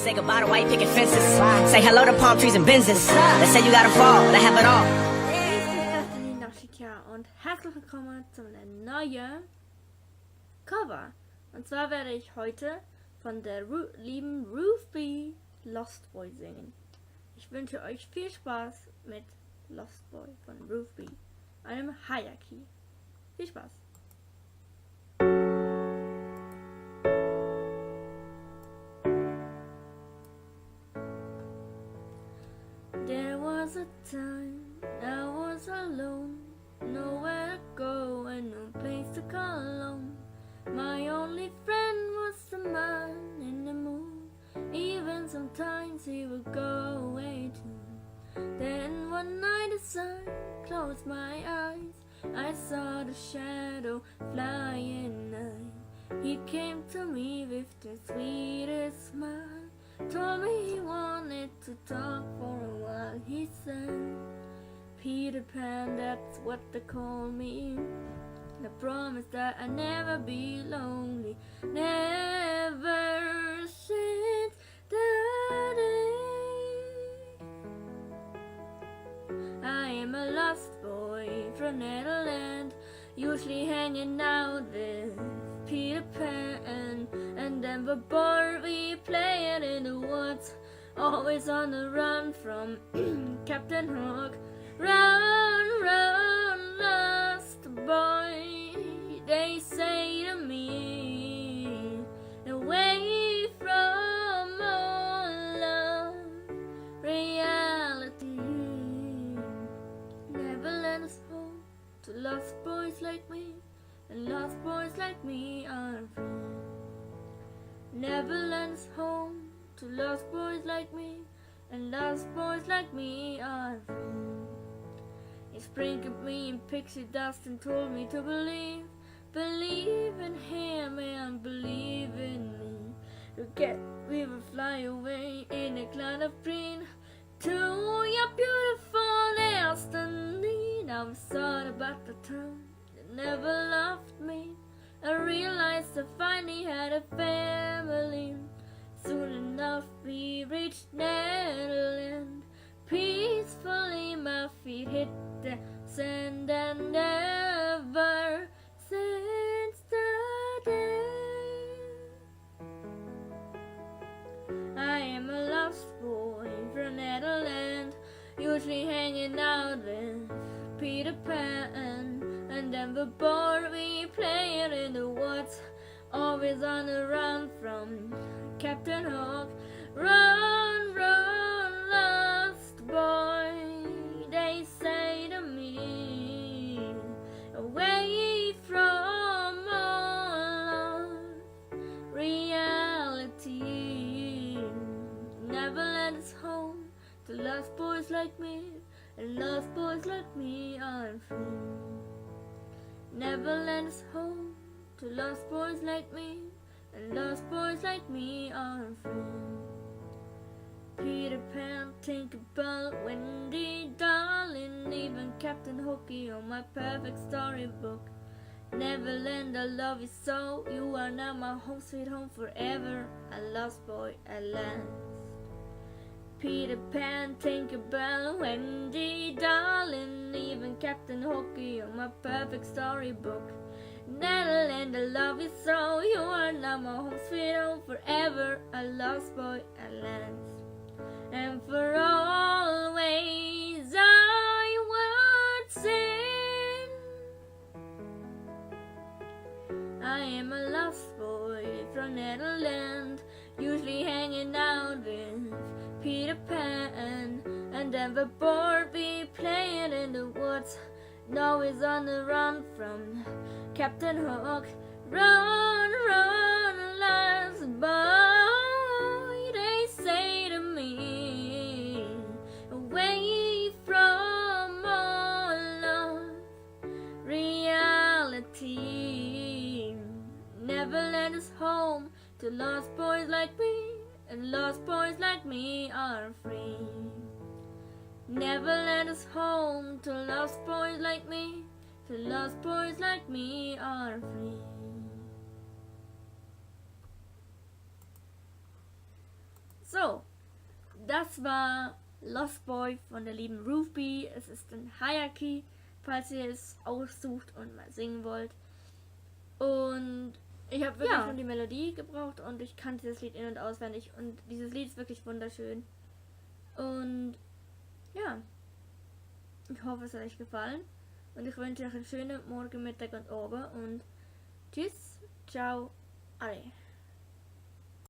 Say goodbye to white picket fences. Say hello to palm trees and Benzes. They say you gotta fall, they have it all. Und herzlich willkommen zu einem neuen Cover. Und zwar werde ich heute von der lieben Ruth B. Lost Boy singen. Ich wünsche euch viel Spaß mit Lost Boy von Ruth B., einem Hayaki. Viel Spaß! There was a time I was alone, nowhere to go and no place to call home. My only friend was the man in the moon. Even sometimes he would go away too. Then one night as I closed my eyes, I saw the shadow flying nigh. He came to me with the sweetest smile, told me he wanted to talk for a while. He said, Peter Pan, that's what they call me. I promise that I'll never be lonely. Never since that day. I am a lost boy from Netherlands, usually hanging out with Peter Pan. And then before we play it in the woods, always on the run from Captain Hook. Run, run, lost boy, they say to me, away from all love, reality. Never let us home to lost boys like me, and lost boys like me are free. Never let us home to lost boys like me, and lost boys like me are free. He sprinkled me in pixie dust and told me to believe. Believe in him and believe in me. Forget we will fly away in a cloud of green to your beautiful destiny. Now I'm sad about the time that never loved me. I realized I finally had a family. Soon enough we reached Netherlands. Peacefully my feet hit the sand, and ever since the day I am a lost boy from Netherlands, usually hanging out with Peter Pan. And then before we play it in the woods, always on the run from Captain Hook. Run, run, lost boy, they say to me, away from all of reality. Never let us home to lost boys like me, and lost boys like me are free. Never let us home to lost boys like me, and lost boys like me are free. Peter Pan, Tinkerbell, Wendy, darling, even Captain Hooky on my perfect storybook. Neverland, I love you so, you are now my home sweet home forever, a lost boy at last. Peter Pan, Tinkerbell, Wendy, darling, even Captain Hooky on my perfect storybook. Netherland, I love you so, you are now my home sweet home forever, a lost boy at last. And for always I would sing, I am a lost boy from Netherlands, usually hanging out with Peter Pan. And then before we play it in the woods, always on the run from Captain Hook. Run, run, lost boy, they say to me, away from all of reality. Never let us home to lost boys like me, and lost boys like me are free. Never let us home to lost boys like me, to lost boys like me are free. So, das war Lost Boy von der lieben Ruby. Es ist ein Hierarchy, falls ihr es aussucht und mal singen wollt. Und ich habe wirklich schon die Melodie gebraucht und ich kannte das Lied in- und auswendig. Und dieses Lied ist wirklich wunderschön. Und ja, ich hoffe, es hat euch gefallen. Und ich wünsche euch einen schönen Morgen, Mittag und Abend. Und tschüss, ciao, alle.